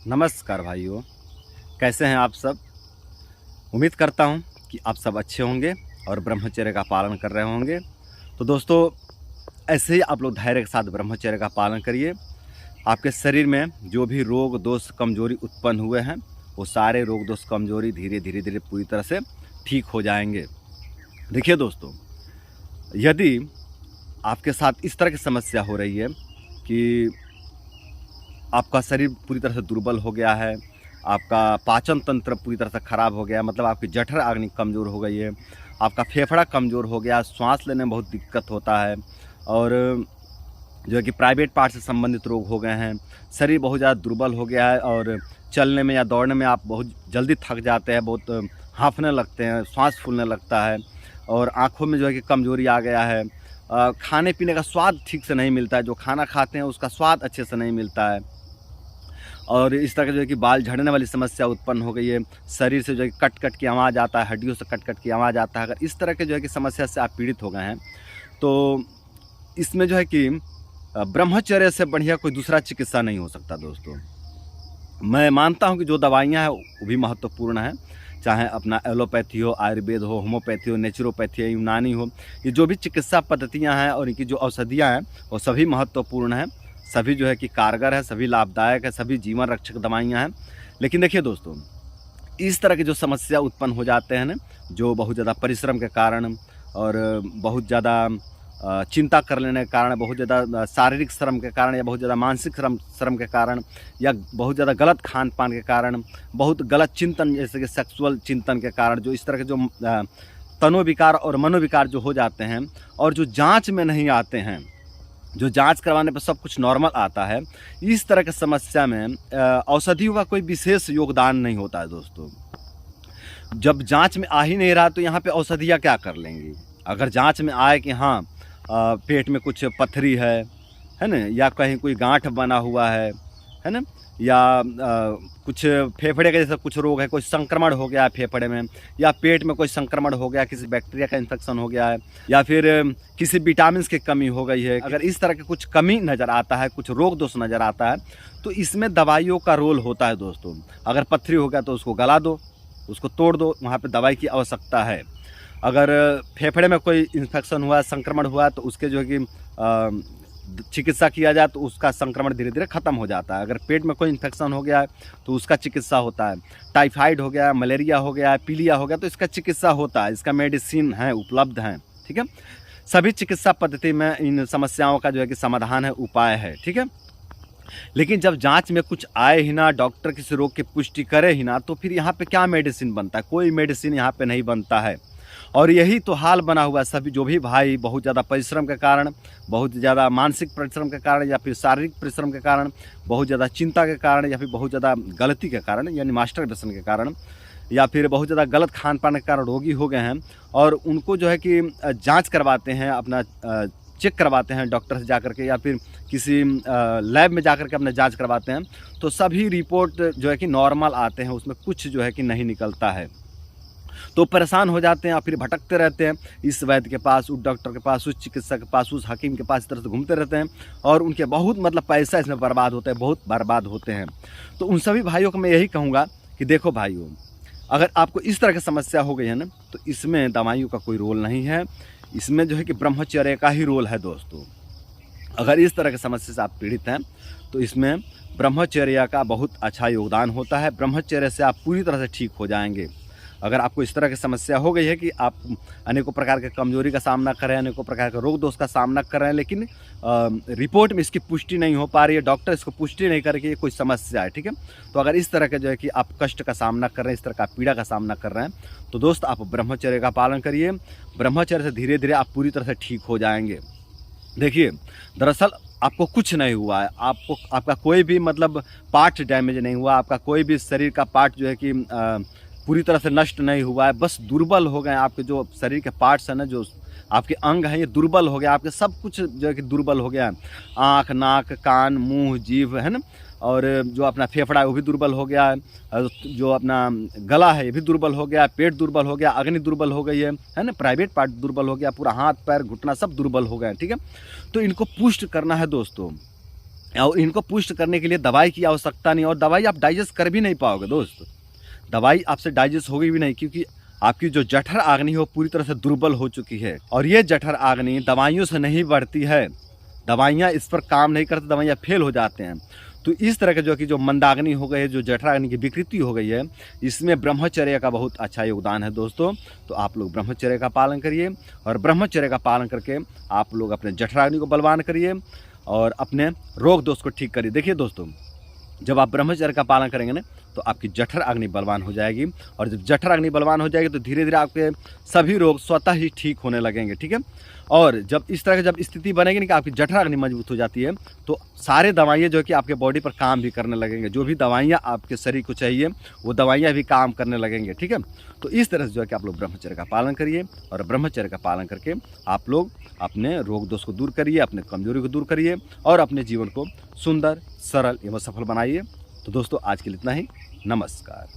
नमस्कार भाइयों, कैसे हैं आप सब। उम्मीद करता हूं कि आप सब अच्छे होंगे और ब्रह्मचर्य का पालन कर रहे होंगे। तो दोस्तों, ऐसे ही आप लोग धैर्य के साथ ब्रह्मचर्य का पालन करिए। आपके शरीर में जो भी रोग दोष कमजोरी उत्पन्न हुए हैं, वो सारे रोग दोष कमजोरी धीरे धीरे धीरे पूरी तरह से ठीक हो जाएंगे। देखिए दोस्तों, यदि आपके साथ इस तरह की समस्या हो रही है कि आपका शरीर पूरी तरह से दुर्बल हो गया है, आपका पाचन तंत्र पूरी तरह से खराब हो गया, मतलब आपकी जठर अग्नि कमज़ोर हो गई है, आपका फेफड़ा कमज़ोर हो गया, श्वास लेने में बहुत दिक्कत होता है, और जो है कि प्राइवेट पार्ट से संबंधित रोग हो गए हैं, शरीर बहुत ज़्यादा दुर्बल हो गया है और चलने में या दौड़ने में आप बहुत जल्दी थक जाते हैं, बहुत हाँफने लगते हैं, श्वास फूलने लगता है, और आँखों में जो है कि कमज़ोरी आ गया है, खाने पीने का स्वाद ठीक से नहीं मिलता है, जो खाना खाते हैं उसका स्वाद अच्छे से नहीं मिलता है, और इस तरह के जो है कि बाल झड़ने वाली समस्या उत्पन्न हो गई है, शरीर से जो है कि कट कट की आवाज़ आता है, हड्डियों से कट कट की आवाज़ आता है। अगर इस तरह के जो है कि समस्या से आप पीड़ित हो गए हैं, तो इसमें जो है कि ब्रह्मचर्य से बढ़िया कोई दूसरा चिकित्सा नहीं हो सकता दोस्तों। मैं मानता हूं कि जो दवाइयां हैं वो भी महत्वपूर्ण हैं, चाहे अपना एलोपैथी हो, आयुर्वेद हो, होम्योपैथी हो, नेचुरोपैथी हो, यूनानी हो, ये जो भी चिकित्सा पद्धतियां हैं और इनकी जो औषधियां हैं वो सभी महत्वपूर्ण हैं, सभी जो है कि कारगर है, सभी लाभदायक है, सभी जीवन रक्षक दवाइयाँ हैं। लेकिन देखिए दोस्तों, इस तरह की जो समस्या उत्पन्न हो जाते हैं ना, जो बहुत ज़्यादा परिश्रम के कारण और बहुत ज़्यादा चिंता कर लेने के कारण, बहुत ज़्यादा शारीरिक श्रम के कारण, या बहुत ज़्यादा मानसिक श्रम के कारण, या बहुत ज़्यादा गलत खान पान के कारण, बहुत गलत चिंतन जैसे कि सेक्सुअल चिंतन के कारण, जो इस तरह के जो तनोविकार और मनोविकार जो हो जाते हैं और जो जांच में नहीं आते हैं, जो जांच करवाने पर सब कुछ नॉर्मल आता है, इस तरह की समस्या में औषधियों का कोई विशेष योगदान नहीं होता है दोस्तों। जब जांच में आ ही नहीं रहा तो यहाँ पे औषधियाँ क्या कर लेंगी। अगर जांच में आए कि हाँ पेट में कुछ पथरी है ना, या कहीं कोई गांठ बना हुआ है ना, या कुछ फेफड़े का जैसा कुछ रोग है, कोई संक्रमण हो गया है फेफड़े में, या पेट में कोई संक्रमण हो गया, किसी बैक्टीरिया का इन्फेक्शन हो गया है, या फिर किसी विटामिन की कमी हो गई है, अगर इस तरह के कुछ कमी नज़र आता है, कुछ रोग दोष नज़र आता है, तो इसमें दवाइयों का रोल होता है दोस्तों। अगर पथरी हो गया तो उसको गला दो, उसको तोड़ दो, वहाँ पर दवाई की आवश्यकता है। अगर फेफड़े में कोई इन्फेक्शन हुआ, संक्रमण हुआ, तो उसके जो है कि चिकित्सा किया जाए तो उसका संक्रमण धीरे धीरे खत्म हो जाता है। अगर पेट में कोई इन्फेक्शन हो गया है तो उसका चिकित्सा होता है। टाइफाइड हो गया, मलेरिया हो गया, पीलिया हो गया, तो इसका चिकित्सा होता है, इसका मेडिसिन है, उपलब्ध हैं। ठीक है, सभी चिकित्सा पद्धति में इन समस्याओं का जो है कि समाधान है, उपाय है। ठीक है, लेकिन जब जांच में कुछ आए ही ना, डॉक्टर किसी रोग की पुष्टि करे ही ना, तो फिर यहाँ पे क्या मेडिसिन बनता है? कोई मेडिसिन यहाँ पे नहीं बनता है। और यही तो हाल बना हुआ है। सभी जो भी भाई बहुत ज़्यादा परिश्रम के कारण, बहुत ज़्यादा मानसिक परिश्रम के कारण, या फिर शारीरिक परिश्रम के कारण, बहुत ज़्यादा चिंता के कारण, या फिर बहुत ज़्यादा गलती के कारण यानी मास्टरबेशन के कारण, या फिर बहुत ज़्यादा गलत खान पान के कारण रोगी हो गए हैं, और उनको जो है कि जांच करवाते हैं, अपना चेक करवाते हैं डॉक्टर से जाकर के, या फिर किसी लैब में जाकर के अपना जांच करवाते हैं, तो सभी रिपोर्ट जो है कि नॉर्मल आते हैं, उसमें कुछ जो है कि नहीं निकलता है। तो परेशान हो जाते हैं और फिर भटकते रहते हैं, इस वैद्य के पास, उस डॉक्टर के पास, उस चिकित्सक के पास, उस हकीम के पास, इस तरह से घूमते रहते हैं, और उनके बहुत मतलब पैसा इसमें बर्बाद होता है, बहुत बर्बाद होते हैं। तो उन सभी भाइयों को मैं यही कहूँगा कि देखो भाइयों, अगर आपको इस तरह की समस्या हो गई है ना, तो इसमें दवाइयों का कोई रोल नहीं है, इसमें जो है कि ब्रह्मचर्य का ही रोल है दोस्तों। अगर इस तरह की समस्या से आप पीड़ित हैं तो इसमें ब्रह्मचर्य का बहुत अच्छा योगदान होता है। ब्रह्मचर्य से आप पूरी तरह से ठीक हो जाएंगे। अगर आपको इस तरह की समस्या हो गई है कि आप अनेकों प्रकार के कमजोरी का सामना कर रहे हैं, अनेकों प्रकार के रोग दोष का सामना कर रहे हैं, लेकिन रिपोर्ट में इसकी पुष्टि नहीं हो पा रही है, डॉक्टर इसको पुष्टि नहीं कर कि ये कोई समस्या है, ठीक है, तो अगर इस तरह के जो है कि आप कष्ट का सामना कर रहे हैं, इस तरह का पीड़ा का सामना कर रहे हैं, तो दोस्त आप ब्रह्मचर्य का पालन करिए। ब्रह्मचर्य से धीरे धीरे आप पूरी तरह से ठीक हो जाएंगे। देखिए, दरअसल आपको कुछ नहीं हुआ है, आपका कोई भी मतलब पार्ट डैमेज नहीं हुआ, आपका कोई भी शरीर का पार्ट जो है कि पूरी तरह से नष्ट नहीं हुआ है, बस दुर्बल हो गए। आपके जो शरीर के पार्ट्स हैं ना, जो आपके अंग हैं, ये दुर्बल हो गया, आपके सब कुछ जो है कि दुर्बल हो गया है। आँख, नाक, कान, मुंह, जीभ, है ना, और जो अपना फेफड़ा है वो भी दुर्बल हो गया है, जो अपना गला है ये भी दुर्बल हो गया, पेट दुर्बल हो गया, अग्नि दुर्बल हो गई है ना, प्राइवेट पार्ट दुर्बल हो गया, पूरा हाथ पैर घुटना सब दुर्बल हो गए, ठीक है। तो इनको पुष्ट करना है दोस्तों। और इनको पुष्ट करने के लिए दवाई की आवश्यकता नहीं, और दवाई आप डाइजेस्ट कर भी नहीं पाओगे दोस्त। दवाई आपसे डाइजेस्ट होगी भी नहीं, क्योंकि आपकी जो जठर अग्नि है वो पूरी तरह से दुर्बल हो चुकी है। और ये जठर अग्नि दवाइयों से नहीं बढ़ती है, दवाइयाँ इस पर काम नहीं करती, दवाइयाँ फेल हो जाते हैं। तो इस तरह के जो मंदाग्नि हो गई है, जो जठराग्नि की विकृति हो गई है, इसमें ब्रह्मचर्य का बहुत अच्छा योगदान है दोस्तों। तो आप लोग ब्रह्मचर्य का पालन करिए, और ब्रह्मचर्य का पालन करके आप लोग अपने जठराग्नि को बलवान करिए और अपने रोग दोष को ठीक करिए। देखिए दोस्तों, जब आप ब्रह्मचर्य का पालन करेंगे ना, तो आपकी जठर अग्नि बलवान हो जाएगी, और जब जठर अग्नि बलवान हो जाएगी तो धीरे धीरे आपके सभी रोग स्वतः ही ठीक होने लगेंगे, ठीक है। और जब इस तरह की जब स्थिति बनेगी ना कि आपकी जठर अग्नि मजबूत हो जाती है, तो सारे दवाइयाँ जो है कि आपके बॉडी पर काम भी करने लगेंगे। जो भी दवाइयाँ आपके शरीर को चाहिए वो दवाइयाँ भी काम करने लगेंगे, ठीक है। तो इस तरह से जो है कि आप लोग ब्रह्मचर्य का पालन करिए, और ब्रह्मचर्य का पालन करके आप लोग अपने रोग दोष को दूर करिए, अपने कमजोरी को दूर करिए, और अपने जीवन को सुंदर, सरल एवं सफल बनाइए। तो दोस्तों, आज के लिए इतना ही। नमस्कार।